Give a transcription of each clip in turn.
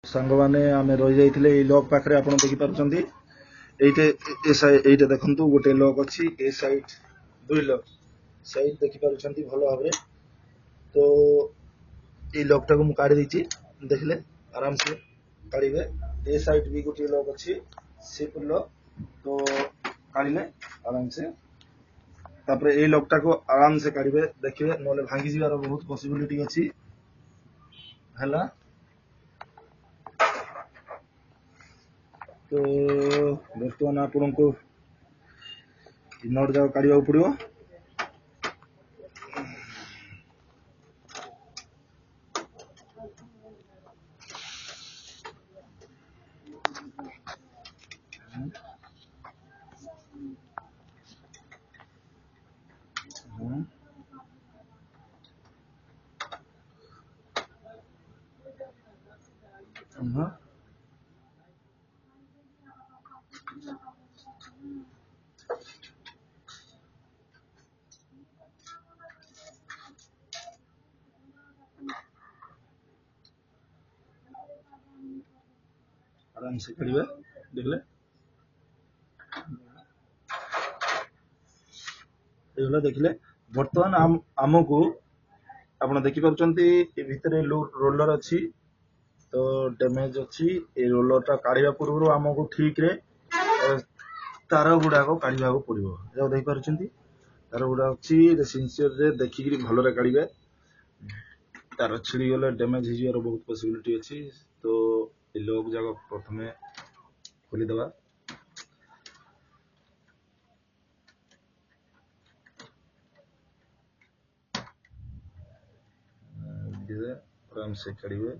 ସାଙ୍ଗମାନେ ଆମେ ରହିଯାଇଥିଲେ ଏଇ ଲକ୍ ପାଖରେ ଆପଣ ଦେଖିପାରୁଛନ୍ତି। ଏଇଟା ଦେଖନ୍ତୁ ଗୋଟେ ଲକ୍ ଅଛି, ଏ ସାଇଡ୍ ଦୁଇ ଲକ୍ ସାଇଡ୍ ଦେଖିପାରୁଛନ୍ତି ଭଲ ଭାବରେ। ତ ଏଇ ଲକ୍ ଟାକୁ ମୁଁ କାଢି ଦେଇଛି, ଦେଖିଲେ ଆରାମସେ କାଢିବେ। ଏ ସାଇଡ୍ ବି ଗୋଟିଏ ଲକ୍ ଅଛି, ସିପ୍ ଲକ୍, ତ କାଢିଲେ ଆରାମସେ। ତାପରେ ଏଇ ଲକ୍ ଟାକୁ ଆରାମସେ କାଢିବେ, ଦେଖିବେ ନହେଲେ ଭାଙ୍ଗି ଯିବାର ବହୁତ ପସିବିଲିଟି ଅଛି। ହେଲା, ତ ବର୍ତ୍ତମାନ ଆପଣଙ୍କୁ ନଟ୍ ଯାକ କାଢିବାକୁ ପଡିବ। आराम से करिए, देखले एगुला देखले। बर्तमान आमको आपण देखि पारुचंती ए भितरे रोलर अछि, तो डैमेज अछि। ए रोलर टा काढिबा पूर्व आमको ठीक रे तार गुडा को काढिबा को पड़िबो। जो देख पारुचंती तार गुडा अछि, सिंसियर रे देखि कि भलो रे काढिबे। तार छिड़ी गले डैमेज हि जिवार बहुत पॉसिबिलिटी अछि। तो ए लोग जाको प्रथमे खोली दबा। आराम से काढिबे।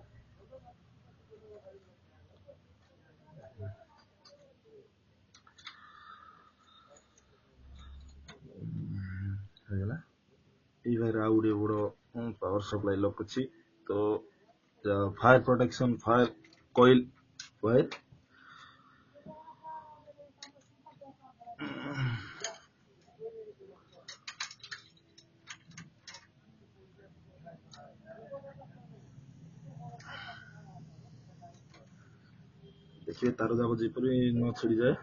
এই ভাই ଆଉ ଗୋଟେ ବଡ ପାୱାର ସପ୍ଲାଇ ଲକ୍ ଅଛି। ତ fire protection, fire coil wire, देखिए तार जाक जेपरि न छिड़ी जाए।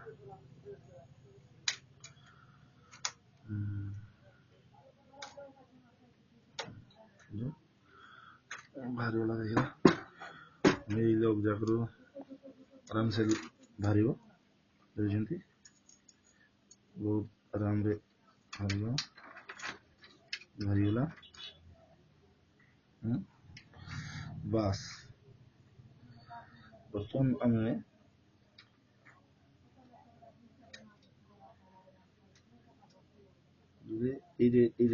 बाहर वाला देखिए यही लोग जाकर आराम से बाहर देखते बहुत आराम रे बाहरीगला। बास बर्तमान आम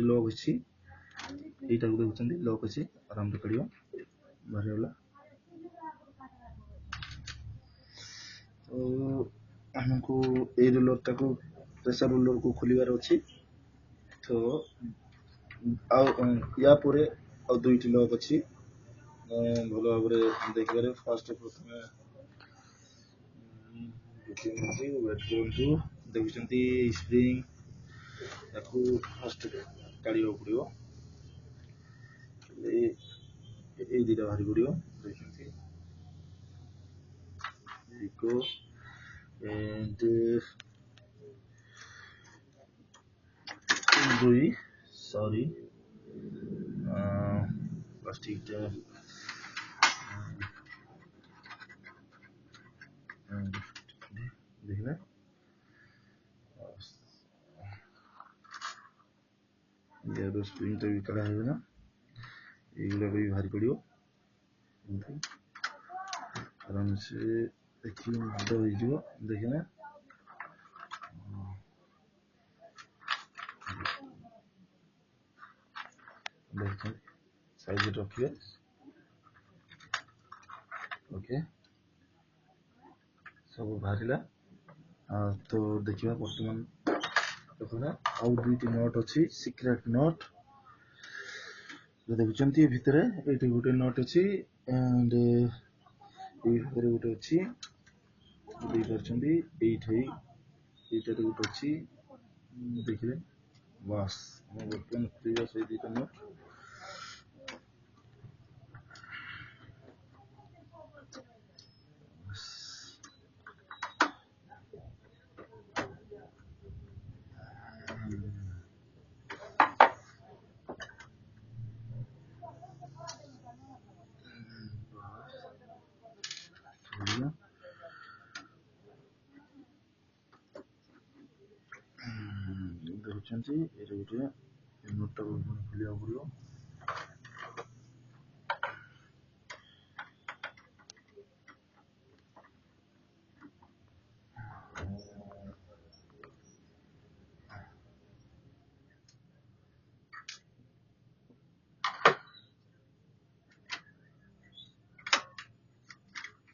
लक अच्छी यहीटा को देखुं लक अच्छी आराम से कड़ियो बाहरीगला। तो आमको ये रोलर टाक प्रेशर रोलर को खोलिबार अच्छी। तो या पूरे दुईटी लक अच्छी भल भाव देखिए। फास्ट प्रथमे वेट करूँ, देखुं स्प्रिंग ताकू फास्ट काढ़ा पड़ो। ये दीटा बाहरी पड़ो देखो एंड दुई सॉरी प्लास्टिक देखना स्प्रिंग टा भी कड़ा है ना, ये भी भारी पड़ो आराम से देखिए देखना। देखते साइज रखिए ओके सब बाहर। तो देखिए बर्तमान देखना आउ दुईटी नट अच्छी सिक्रेट नट देखुं भितर ये गोटे नट अच्छी एंड ये गोटे अच्छी देखिए गोटे अच्छी देखिए बास बर्तमान से दुईटा नट ଚାହୁଁଛି ଏଇଟା ଗୋଟେ ନୋଟଟାକୁ ଖୋଲିବାକୁ ପଡ଼ିବ।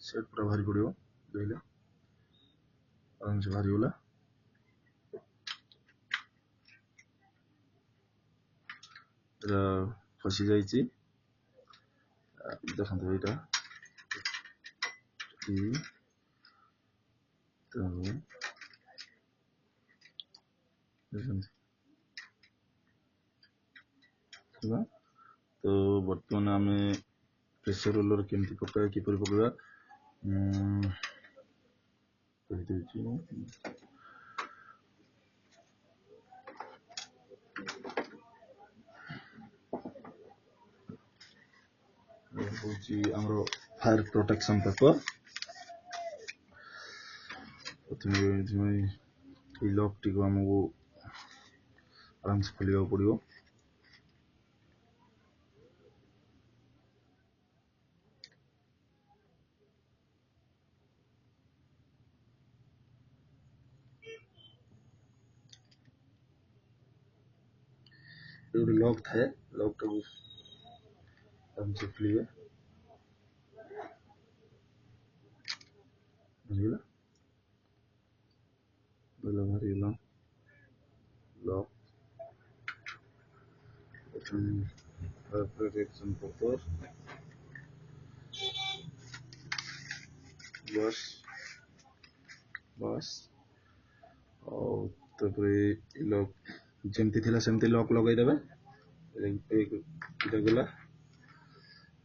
सेट पूरा बाहरी पड़ो देखले आराम से बाहरी गला फसी जाइए देखो यहाँ तो बर्तमान आम प्रेशर रोलर केमती पका किपर पकड़ा fire protection paper lock T को आमको आराम से खोलिया पड़ो। लॉक था लॉक टाक आराम से खोलिए लॉक प्रोटेक्शन पेपर बस बस और लॉक जमती थिला सेमती लॉक लगाई देबे गला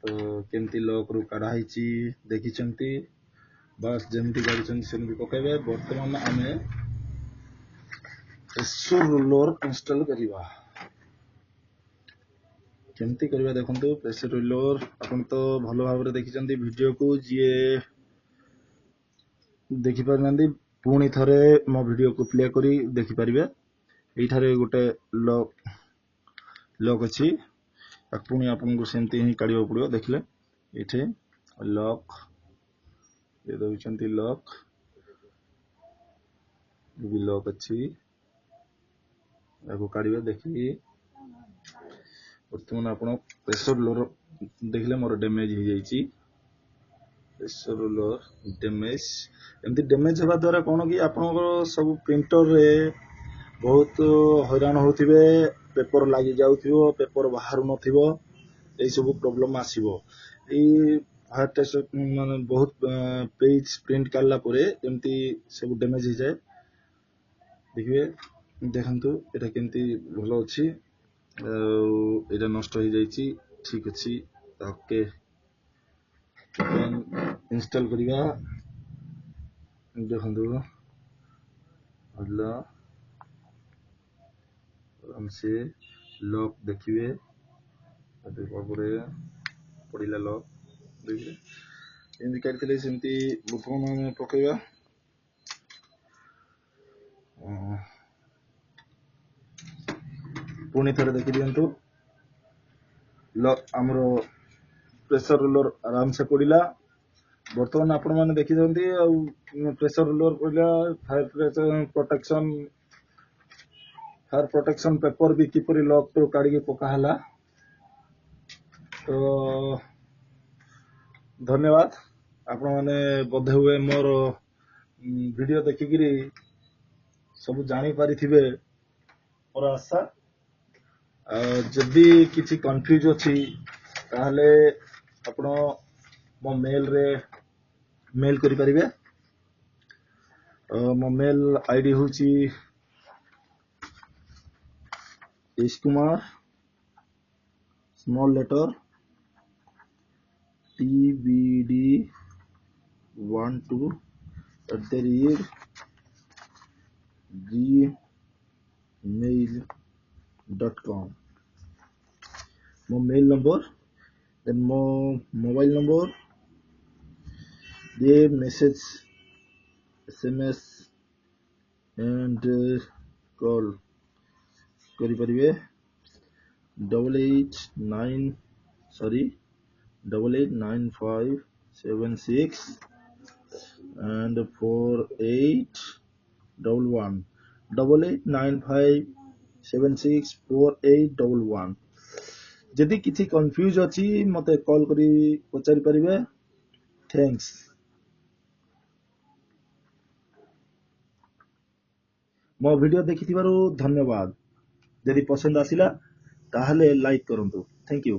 तो केमती लॉक रु काढ़ा हिची देखी चंती बस जमती गाड़ी चंती सेमती पकाइबे। वर्तमान आमे प्रेशर रोलर इंस्टॉल करिवा केमती करिवा देखंतु। प्रेशर रोलर अपन तो भलो भाबरे देखि चंती वीडियो को जे देखि पारनांदी पुणी थरे मो वीडियो को प्ले करी देखि परिबे। एठारे गोटे लॉक अछि पुणी आपन को सेमती ही काढिबा पड़ियो देखले एठे लॉक ये दउचंती लॉक भी लॉक अछि याको काढिबे देखि। वर्तमान आपण प्रेशर रोलर देखले मोर डैमेज हो जाईची प्रेशर रोलर डैमेज एमती डैमेज होगा द्वारा कौन कि आपण सब प्रिंटर रे बहुत हैरान होथिबे पेपर लागि जाउथिबो पेपर बाहर नथिबो ए सब प्रॉब्लम आसीबो। ए हार्ड टेस्ट माने बहुत पेज प्रिंट करला परे एमती सब डैमेज हो जाए देखिए देखंतु एटा केमती भलो अछि एटा नष्ट हो जाईची ठीक अछि ओके इंस्टॉल करिया देखंतु अगला आराम से लॉक देखिए पड़ा लॉक देखिए एमती काटते सेमती बर्तमान पकड़ा पुणी थे देखी दिंतु आमर प्रेशर रोलर आराम से पड़ा। बर्तमान आपण मैंने देखी प्रेशर रोलर पड़ा फायर प्रोटेक्शन पेपर भी किपरि लॉक तो काढ़ी पकाला। तो धन्यवाद आपण मैंने बोधे हुए मोर वीडियो देखिकी सब जानी पारिथिबे मोर आशा। जदि किसी कंफ्यूज अच्छी ताहले आपण मो मेल रे मेल करि परिबे। मो मेल आईडी होची kumar small letter tbd12@gmail.com मो मेल नंबर देन मो मोबाइल नंबर ये मैसेज SMS and call କରିପାରିବେ 889576 and 4811 8895764811 ଯଦି କିଛି କନଫ୍ୟୁଜ ଅଛି ମତେ କଲ୍ କରି ପଚାରି ପାରିବେ ଥ୍ୟାଙ୍କ୍ସ ମୋ ଭିଡିଓ ଦେଖିଥିବାରୁ ଧନ୍ୟବାଦ ଯଦି ପସନ୍ଦ ଆସିଲା ତାହେଲେ ଲାଇକ୍ କରନ୍ତୁ ଥ୍ୟାଙ୍କ ୟୁ